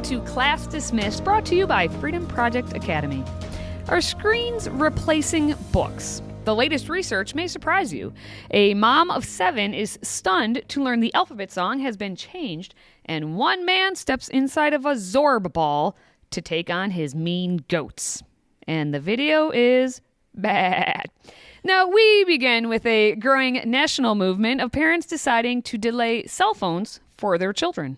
to Class Dismissed, brought to you by Freedom Project Academy. Are screens replacing books? The latest research may surprise you. A mom of 7 is stunned to learn the alphabet song has been changed, and one man steps inside of a Zorb ball to take on his mean goats. And the video is bad. Now, we begin with a growing national movement of parents deciding to delay cell phones for their children.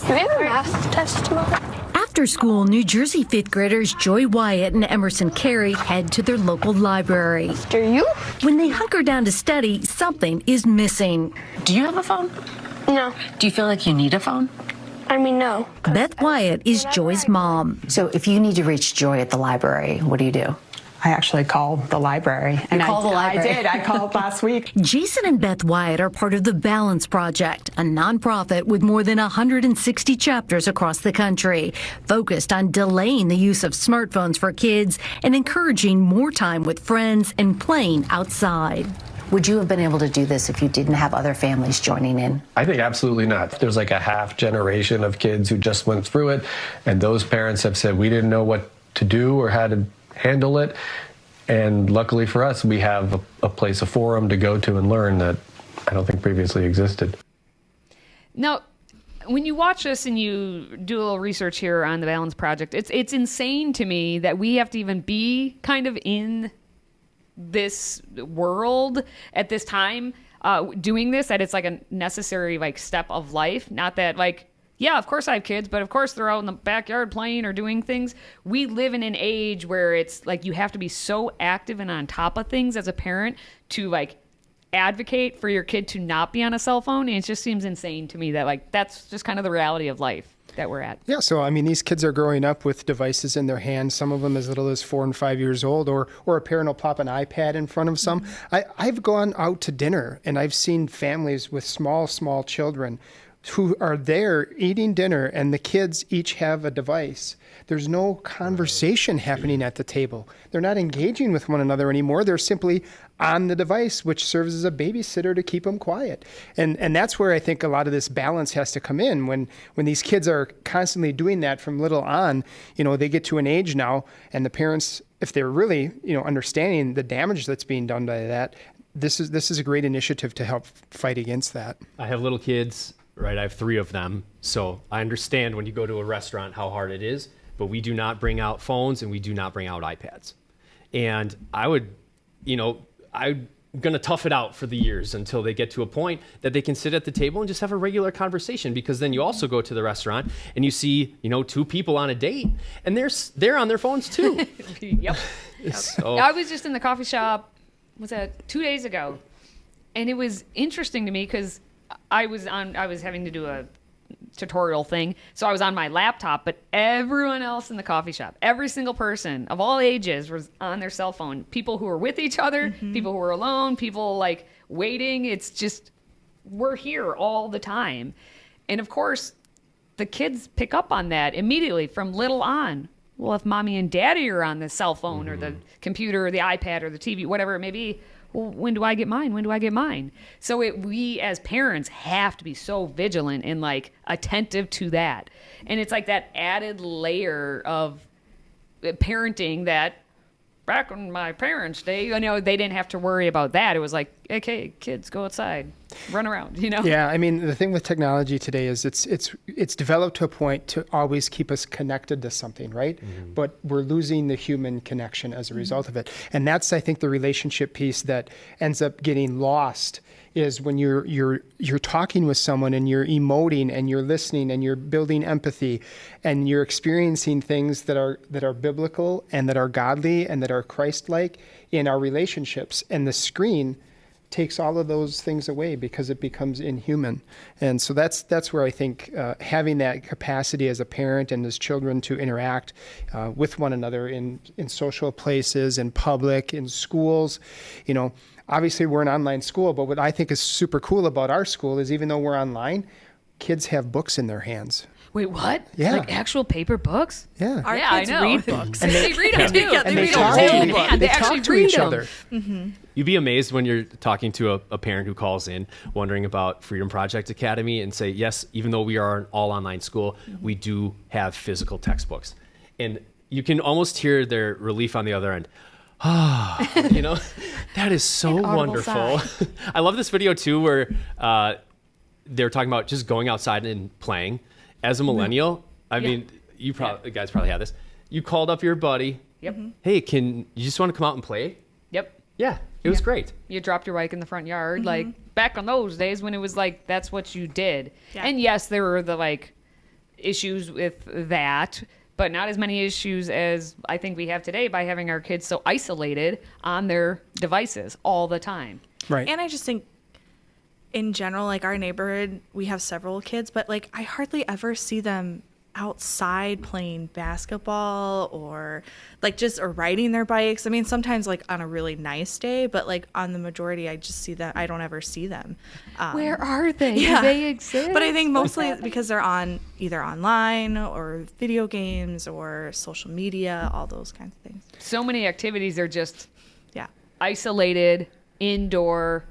Do we have a math test tomorrow? After school, New Jersey 5th graders Joy Wyatt and Emerson Carey head to their local library. Do you? When they hunker down to study, something is missing. Do you have a phone? No. Do you feel like you need a phone? No. Beth Wyatt is Joy's mom. So if you need to reach Joy at the library, what do you do? I actually called the library. You called the library? I did. I called last week. Jason and Beth Wyatt are part of the Balance Project, a nonprofit with more than 160 chapters across the country, focused on delaying the use of smartphones for kids and encouraging more time with friends and playing outside. Would you have been able to do this if you didn't have other families joining in? I think absolutely not. There's like a half generation of kids who just went through it, and those parents have said, we didn't know what to do or how to handle it. And luckily for us, we have a place, a forum to go to and learn that I don't think previously existed. Now, when you watch this and you do a little research here on the Balance Project, it's insane to me that we have to even be kind of in this world at this time doing this, that it's like a necessary like step of life. Not that like, yeah, of course I have kids, but of course they're out in the backyard playing or doing things. We live in an age where it's like you have to be so active and on top of things as a parent to like advocate for your kid to not be on a cell phone. And it just seems insane to me that like that's just kind of the reality of life that we're at. Yeah, so I mean, these kids are growing up with devices in their hands, some of them as little as 4 and 5 years old, or a parent will pop an iPad in front of some. I've gone out to dinner and I've seen families with small children who are there eating dinner, and the kids each have a device. There's no conversation happening at the table. They're not engaging with one another anymore. They're simply on the device, which serves as a babysitter to keep them quiet. And that's where I think a lot of this balance has to come in. When these kids are constantly doing that from little on, they get to an age now, and the parents, if they're really, understanding the damage that's being done by that, this is a great initiative to help fight against that. I have little kids. Right, I have 3 of them, so I understand when you go to a restaurant how hard it is, but we do not bring out phones and we do not bring out iPads. And I'm gonna tough it out for the years until they get to a point that they can sit at the table and just have a regular conversation, because then you also go to the restaurant and you see, 2 people on a date and they're on their phones too. Yep. So, I was just in the coffee shop, was that 2 days ago? And it was interesting to me because I was having to do a tutorial thing. So I was on my laptop, but everyone else in the coffee shop, every single person of all ages was on their cell phone. People who were with each other, people who were alone, people like waiting. It's just, we're here all the time. And of course, the kids pick up on that immediately from little on. Well, if mommy and daddy are on the cell phone or the computer or the iPad or the TV, whatever it may be, well, when do I get mine? When do I get mine? So we as parents have to be so vigilant and like attentive to that. And it's like that added layer of parenting that back in my parents' day, they didn't have to worry about that. It was like, okay, kids, go outside, run around, Yeah, I mean, the thing with technology today is it's developed to a point to always keep us connected to something, right? Mm-hmm. But we're losing the human connection as a result of it. And that's, I think, the relationship piece that ends up getting lost, is when you're talking with someone and you're emoting and you're listening and you're building empathy and you're experiencing things that are biblical and that are godly and that are Christ-like in our relationships. And the screen takes all of those things away because it becomes inhuman. And so that's where I think having that capacity as a parent and as children to interact with one another in social places, in public, in schools, obviously we're an online school, but what I think is super cool about our school is even though we're online, kids have books in their hands. Wait, what? Yeah. Like actual paper books? Yeah. Our Yeah, I kids know. read books. They read them too. Yeah, they And they read talk them to too. Man, they actually talk to read each 'em. other. You'd be amazed when you're talking to a parent who calls in wondering about Freedom Project Academy and say, yes, even though we are an all online school, we do have physical textbooks. And you can almost hear their relief on the other end. You know, that is so wonderful. I love this video too, where they're talking about just going outside and playing. As a millennial, I mean, you guys probably have this. You called up your buddy. Yep. Hey, you just want to come out and play? Yep. Yeah, it was great. You dropped your bike in the front yard, like back on those days when it was like that's what you did. Yeah. And yes, there were the like issues with that, but not as many issues as I think we have today by having our kids so isolated on their devices all the time. Right. And I just think in general, like our neighborhood, we have several kids, but like I hardly ever see them outside playing basketball or like just or riding their bikes. I mean, sometimes like on a really nice day, but like on the majority, I just see them. I don't ever see them. Where are they? Yeah. Do they exist? But I think mostly because they're on either online or video games or social media, all those kinds of things. so many activities are just Yeah. isolated indoor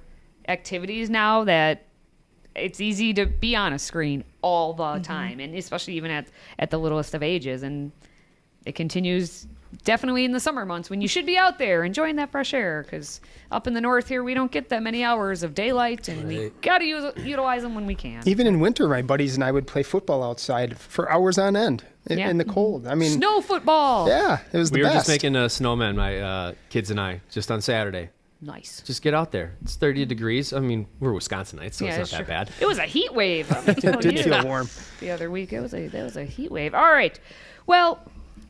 activities now that it's easy to be on a screen all the time, and especially even at the littlest of ages. And it continues definitely in the summer months when you should be out there enjoying that fresh air, because up in the north here we don't get that many hours of daylight, and we got to utilize them when we can. Even in winter, my buddies and I would play football outside for hours on end Yeah. in the cold. I mean, Snow football. yeah, it was the We were best. just making a snowman, my kids and I, just on Saturday. Nice. Just get out there. It's 30 degrees. I mean, we're Wisconsinites, so it's not that true. bad. It was a heat wave. It did feel warm. The other week. That was a heat wave. All right. Well,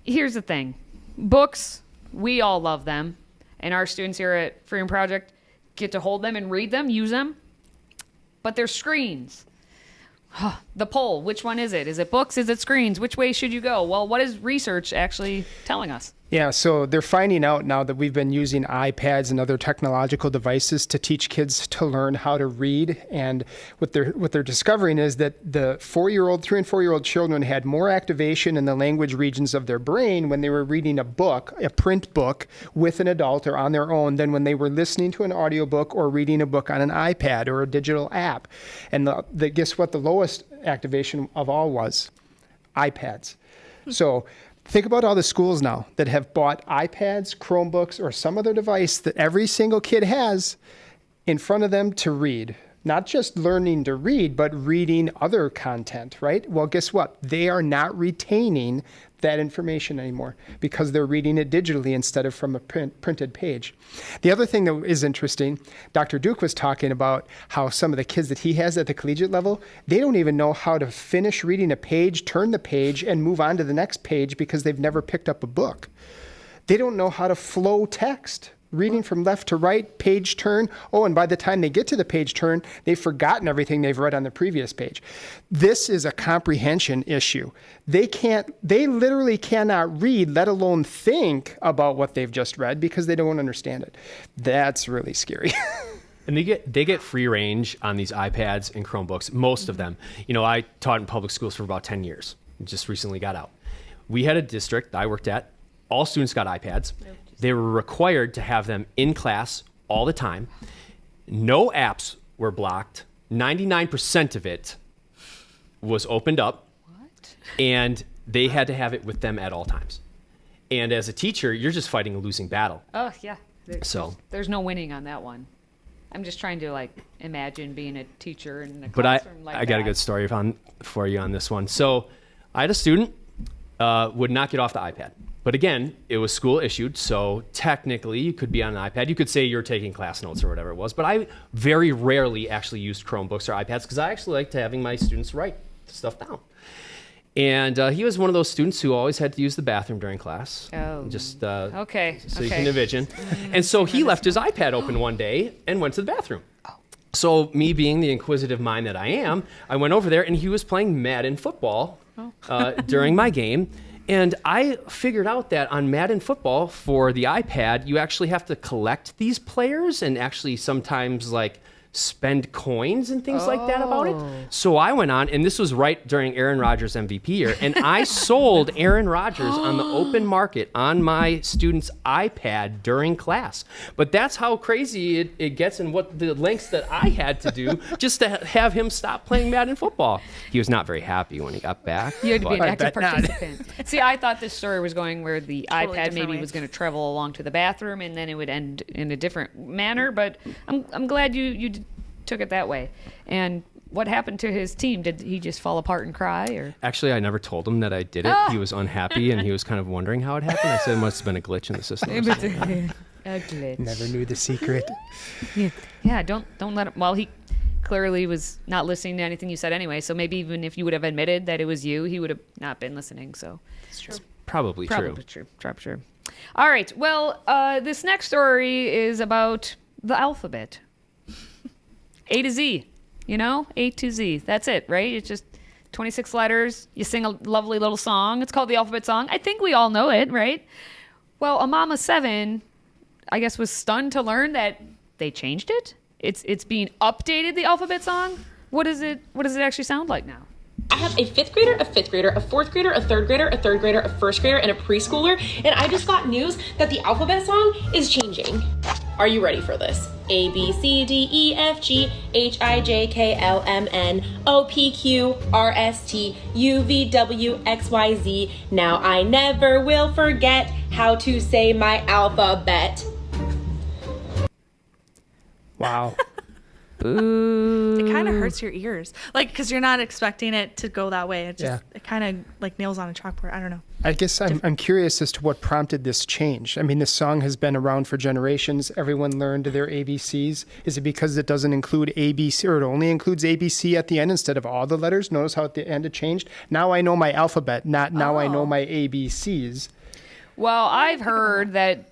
here's the thing. Books, we all love them. And our students here at Freedom Project get to hold them and read them, use them. But they're screens. The poll, which one is it? Is it books? Is it screens? Which way should you go? Well, what is research actually telling us? Yeah, so they're finding out now that we've been using iPads and other technological devices to teach kids to learn how to read. And what they're discovering is that the 3 and 4-year-old children had more activation in the language regions of their brain when they were reading a book, a print book, with an adult or on their own than when they were listening to an audiobook or reading a book on an iPad or a digital app. And guess what the lowest activation of all was? iPads. So think about all the schools now that have bought iPads, Chromebooks, or some other device that every single kid has in front of them to read. Not just learning to read, but reading other content, right? Well, guess what? They are not retaining that information anymore because they're reading it digitally instead of from a printed page. The other thing that is interesting, Dr. Duke was talking about how some of the kids that he has at the collegiate level, they don't even know how to finish reading a page, turn the page, and move on to the next page because they've never picked up a book. They don't know how to flow text. Reading from left to right, page turn. Oh, and by the time they get to the page turn, they've forgotten everything they've read on the previous page. This is a comprehension issue. They literally cannot read, let alone think about what they've just read because they don't understand it. That's really scary. And they get free range on these iPads and Chromebooks, most of them. You know, I taught in public schools for about 10 years. Just recently got out. We had a district I worked at. All students got iPads. They were required to have them in class all the time. No apps were blocked. 99% of it was opened up. What? And they had to have it with them at all times. And as a teacher, you're just fighting a losing battle. Oh, yeah. There's no winning on that one. I'm just trying to like imagine being a teacher in a But classroom like that. I got a good story for you on this one. So I had a student would not get off the iPad. But again, it was school issued, so technically you could be on an iPad. You could say you're taking class notes or whatever it was, but I very rarely actually used Chromebooks or iPads because I actually liked having my students write stuff down. And he was one of those students who always had to use the bathroom during class. Oh. Just Okay. so you can envision. And so he left his iPad open one day and went to the bathroom. So me being the inquisitive mind that I am, I went over there and he was playing Madden football during my game. And I figured out that on Madden football for the iPad, you actually have to collect these players and actually sometimes like spend coins and things like that about it. So I went on, and this was right during Aaron Rodgers MVP year, and I sold Aaron Rodgers on the open market on my student's iPad during class. But that's how crazy it gets, and what the lengths that I had to do just to have him stop playing Madden football. He was not very happy when he got back. You had to be an but- active participant. See, I thought this story was going where the Totally iPad different maybe way. was going to travel along to the bathroom and then it would end in a different manner. But I'm glad you took it that way. And what happened to his team? Did he just fall apart and cry? Or Actually, I never told him that I did it. He was unhappy, and he was kind of wondering how it happened. I said it must have been a glitch in the system. or something. a glitch. Never knew the secret. Yeah, don't let him. Well, he clearly was not listening to anything you said anyway. So maybe even if you would have admitted that it was you, he would have not been listening. So It's true. Probably true. probably true. Probably true. All right. Well, this next story is about the alphabet. A to Z. You know, A to Z. That's it, right? It's just 26 letters. You sing a lovely little song. It's called the alphabet song. I think we all know it, right? Well, a mom of 7, I guess, was stunned to learn that they changed it. It's being updated, the alphabet song. What does it actually sound like now? I have a 5th grader, a 5th grader, a 4th grader, a 3rd grader, a 3rd grader, a 1st grader, and a preschooler, and I just got news that the alphabet song is changing. Are you ready for this? A, B, C, D, E, F, G, H, I, J, K, L, M, N, O, P, Q, R, S, T, U, V, W, X, Y, Z. Now I never will forget how to say my alphabet. Wow. It kind of hurts your ears, like, because you're not expecting it to go that way. It just Yeah. it kind of like nails on a chalkboard. I don't know. I guess I'm curious as to what prompted this change. I mean, this song has been around for generations. Everyone learned their ABCs. Is it because it doesn't include ABC, or it only includes ABC at the end instead of all the letters? Notice how at the end it changed? Now I know my alphabet, not now I know my ABCs. Well, I've heard that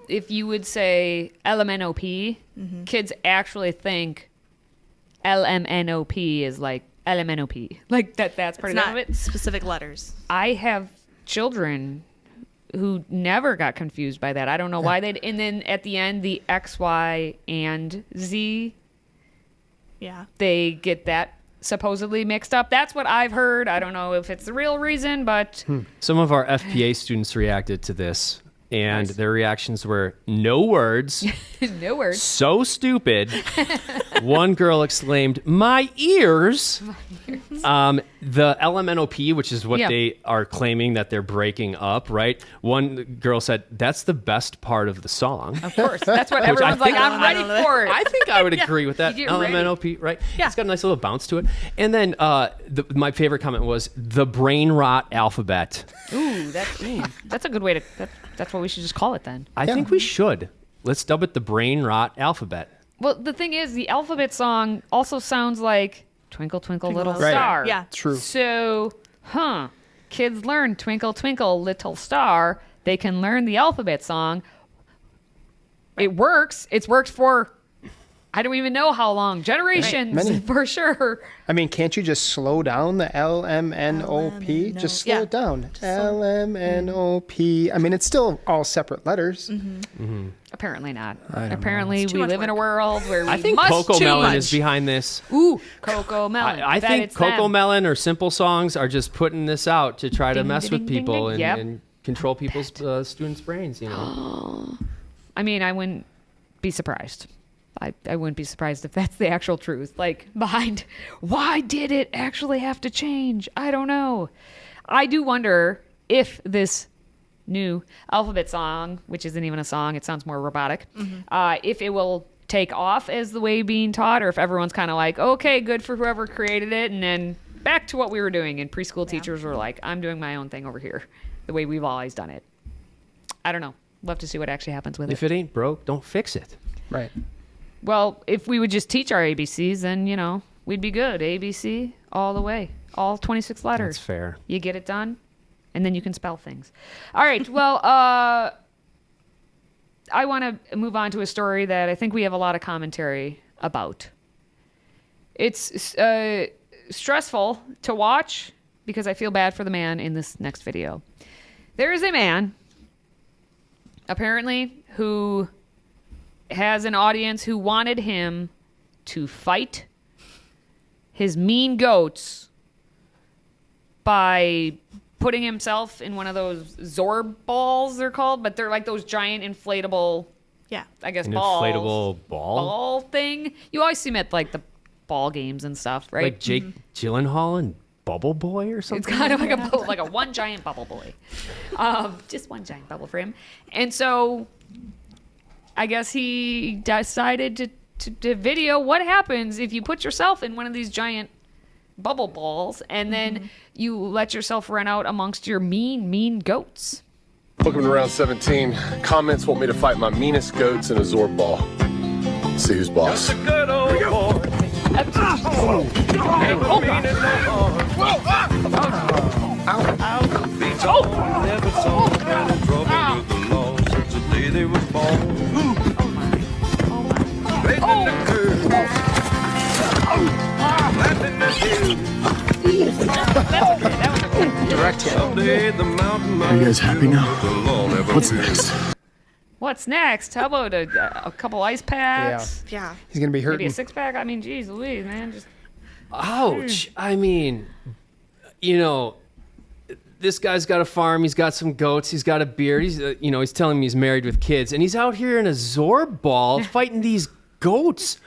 if you would say LMNOP, kids actually think LMNOP is like LMNOP. Like that's part It's of not it. specific letters. I have children who never got confused by that. I don't know why they'd. And then at the end, the X, Y, and Z, Yeah. they get that supposedly mixed up. That's what I've heard. I don't know if it's the real reason, but Some of our FPA students reacted to this, and their reactions were no words, no words. so stupid. One girl exclaimed, "My ears!" The LMNOP, which is what Yeah. they are claiming that they're breaking up, right? One girl said, "That's the best part of the song." Of course. That's what everyone's like, think- I'm ready for it. I think I would agree with that. You get ready. LMNOP, right? Yeah. It's got a nice little bounce to it. And then my favorite comment was the brain rot alphabet. That's a good way to. That's what we should just call it then. I think we should. Let's dub it the brain rot alphabet. Well, the thing is, the alphabet song also sounds like Twinkle, Twinkle, Little Right. Star. Yeah. True. So, kids learn Twinkle, Twinkle, Little Star. They can learn the alphabet song. It works. It's worked for, I don't even know how long. Generations, Many. for sure. I mean, can't you just slow down the LMNOP? Just slow Yeah. it down. LMNOP. I mean, it's still all separate letters. Apparently not. Apparently, It's too we much live in a work. world where we I think must Coco too Melon much. is behind this. Ooh, Coco Melon. I Bet think it's Coco them. Melon or Simple Songs are just putting this out to try to Ding, mess ding, with ding, people ding, yep. and control people's students' brains. You know. I mean, I wouldn't be surprised. I wouldn't be surprised if that's the actual truth. Like, behind, why did it actually have to change? I don't know. I do wonder if this new alphabet song, which isn't even a song, it sounds more robotic, if it will take off as the way being taught, or if everyone's kind of like, okay, good for whoever created it, and then back to what we were doing. And preschool teachers were like, I'm doing my own thing over here, the way we've always done it. I don't know. Love to see what actually happens with If it ain't broke, don't fix it. Right. Well, if we would just teach our ABCs, then, you know, we'd be good. ABC all the way. All 26 letters. That's fair. You get it done, and then you can spell things. All right. Well, I want to move on to a story that I think we have a lot of commentary about. It's stressful to watch because I feel bad for the man in this next video. There is a man, apparently, who has an audience who wanted him to fight his mean goats by putting himself in one of those Zorb balls, they're called, but they're like those giant inflatable, Yeah. I guess, An balls. inflatable ball? Thing. You always see them at like the ball games and stuff, right? Like Jake Gyllenhaal and Bubble Boy or something? It's kind of like a one giant bubble boy. Just one giant bubble for him. And so I guess he decided to video what happens if you put yourself in one of these giant bubble balls and then you let yourself run out amongst your mean goats. Welcome to round 17. Comments want me to fight my meanest goats in a Zorb ball. Let's see who's boss. Direct hit. Are you guys happy now? What's next? What's next? How about a couple ice packs? Yeah. He's going to be Maybe hurting. a 6-pack? I mean, geez Louise, man. Just Ouch. I mean, you know, this guy's got a farm. He's got some goats. He's got a beard. He's, he's telling me he's married with kids. And he's out here in a Zorb ball fighting these goats.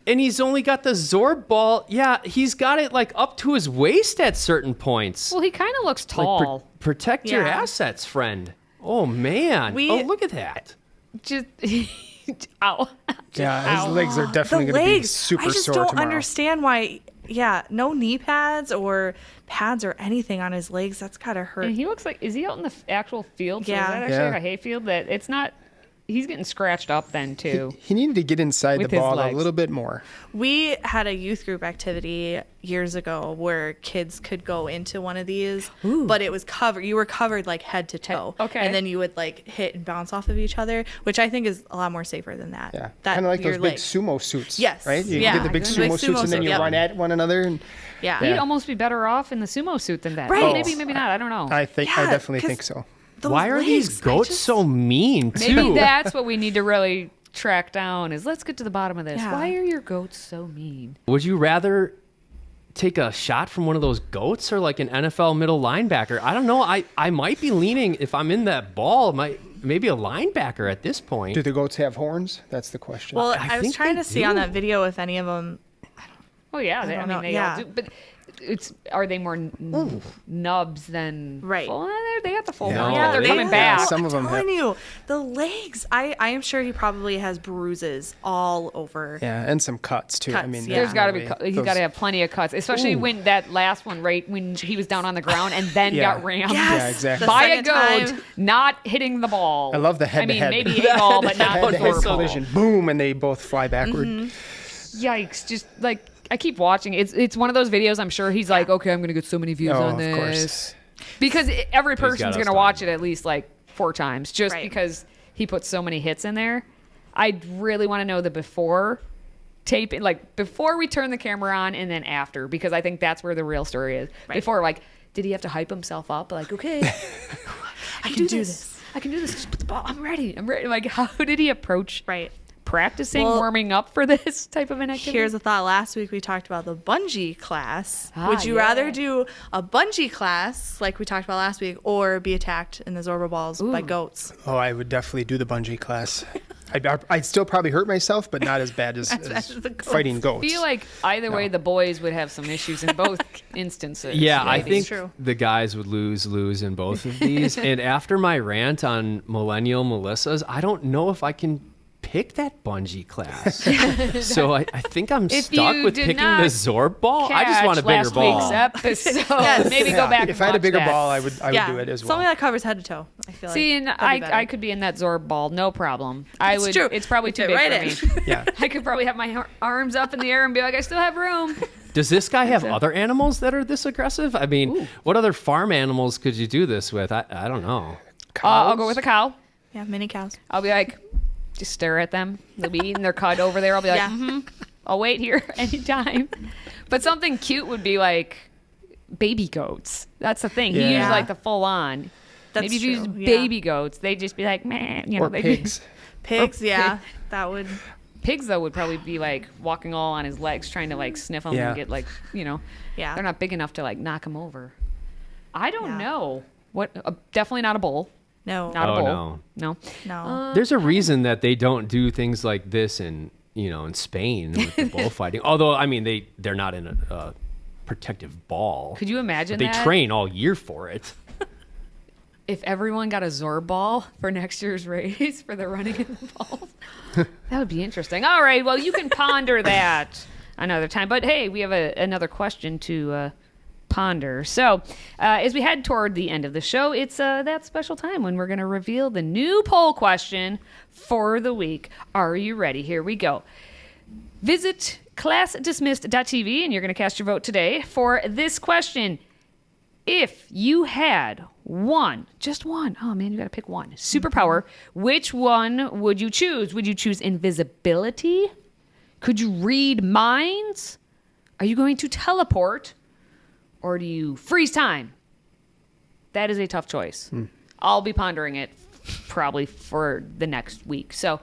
And he's only got the Zorb ball. Yeah, he's got it like up to his waist at certain points. well, he kind of looks Like, tall. protect your Yeah. assets, friend. Oh, man. Oh, look at that. Just ow. Yeah, his legs are The definitely going to be legs. super I just sore don't tomorrow. understand why. Yeah, no knee pads or pads or anything on his legs. That's gotta hurt. And he looks like, is he out in the actual field? So Yeah. is that actually Yeah. like a hay field? That it's not. He's getting scratched up then too. He needed to get inside With the his ball a legs. little bit more. We had a youth group activity years ago where kids could go into one of these, but it was covered. You were covered like head to toe. Okay. And then you would like hit and bounce off of each other, which I think is a lot more safer than that. Yeah, That kind of like your those big legs. sumo suits. Yes. Right? You Yeah. get the big Big sumo sumo suits and then suit, you yep. run at one another. And Yeah. He'd almost be better off in the sumo suit than that. Right. Oh, maybe not. I don't know. I Yeah, definitely 'cause think so. Those Why are these legs, I goats just- so mean, too? Maybe that's what we need to really track down. Is let's get to the bottom of this. Yeah. Why are your goats so mean? Would you rather take a shot from one of those goats or like an NFL middle linebacker? I don't know. I might be leaning, if I'm in that ball, maybe a linebacker at this point. Do the goats have horns? That's the question. Well, I I was think trying they to see on do. that video if any of them. Oh yeah, I don't mean know. they Yeah. all do. But are they more nubs than Right. full? They got the full. No, one. Yeah, they're they- coming Yeah, back. some of them have. I'm telling you, the legs. I am sure he probably has bruises all over. Yeah, and some cuts too. I Cuts, mean, yeah. There's got to be. definitely He's got to have plenty of cuts, especially when that last one, right when he was down on the ground and then Yeah. got rammed Yes, Yeah, exactly. the by a second goat, time. not hitting the ball. I love the I mean, head-to-head. maybe a ball, but not the head-to-head ball. collision. Boom, and they both fly backward. Yikes! Just like I keep watching. It's one of those videos. I'm sure he's like, okay, I'm gonna get so many views Oh, on of this course. because every got person's us gonna watch talking it at least like 4 times just Right. because he puts so many hits in there. I really want to know the before tape, like before we turn the camera on and then after, because I think that's where the real story is. Before, like, did he have to hype himself up? Like, okay, I can do this. I can do this. Just put the ball. I'm ready. Like, how did he approach Right. practicing, Well, warming up for this type of an activity? Here's a thought. Last week we talked about the bungee class. Ah, Would you yeah. rather do a bungee class like we talked about last week, or be attacked in the Zorba balls by goats? Oh, I would definitely do the bungee class. I'd still probably hurt myself, but not as bad as, bad as the goats. fighting goats. I feel like either way, the boys would have some issues in both instances. Yeah, I maybe. think true. the guys would lose in both of these. And after my rant on millennial Melissas, I don't know if I can pick that bungee class. So I think I'm If stuck you with did picking not the Zorb ball. I just want a catch bigger last ball. week's episode. Yes. Maybe Yeah, go back. if and I had a watch bigger that. ball, I would do it as well. Something that covers head to toe. I feel See, and like that'd be better. I could be in that Zorb ball, no problem. I It's would. true. It's probably too Fit big right for me. Yeah. I could probably have my arms up in the air and be like, I still have room. Does this guy have other animals that are this aggressive? I mean, what other farm animals could you do this with? I don't know. I'll go with a cow. Yeah, mini cows. I'll be like, just stare at them. They'll be eating their cud over there. I'll be like, Yeah. I'll wait here anytime. But something cute would be like baby goats. That's the thing. He used Yeah. like the full on. That's Maybe if you true, used yeah. baby goats, they'd just be like, man, or pigs. Pigs, yeah, that would. Pigs, though, would probably be like walking all on his legs, trying to like sniff them Yeah. and get like, Yeah. they're not big enough to like knock him over. I don't know. What? Definitely not a bull. No. Not a bull. no. No. No. There's a reason that they don't do things like this in Spain with the bullfighting. Although, I mean, they're not in a protective ball. Could you imagine They that? train all year for it. If everyone got a Zorb ball for next year's race for the running in the balls, that would be interesting. All right, well, you can ponder that another time. But hey, we have another question to ponder. So as we head toward the end of the show, it's that special time when we're going to reveal the new poll question for the week. Are you ready? Here we go. Visit classdismissed.tv and you're going to cast your vote today for this question. If you had just one, oh man, you got to pick one superpower, which one would you choose? Would you choose invisibility? Could you read minds? Are you going to teleport? Or do you freeze time? That is a tough choice. I'll be pondering it probably for the next week. So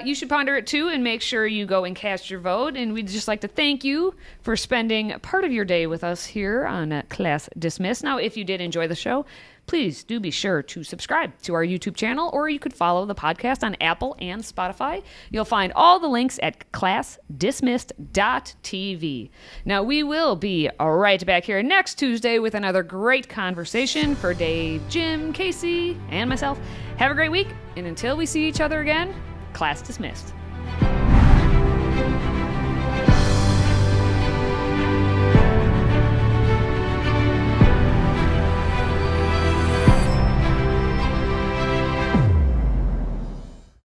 you should ponder it too and make sure you go and cast your vote. And we'd just like to thank you for spending part of your day with us here on Class Dismissed. Now, if you did enjoy the show, please do be sure to subscribe to our YouTube channel, or you could follow the podcast on Apple and Spotify. You'll find all the links at classdismissed.tv. Now, we will be right back here next Tuesday with another great conversation for Dave, Jim, Casey, and myself. Have a great week, and until we see each other again, Class dismissed.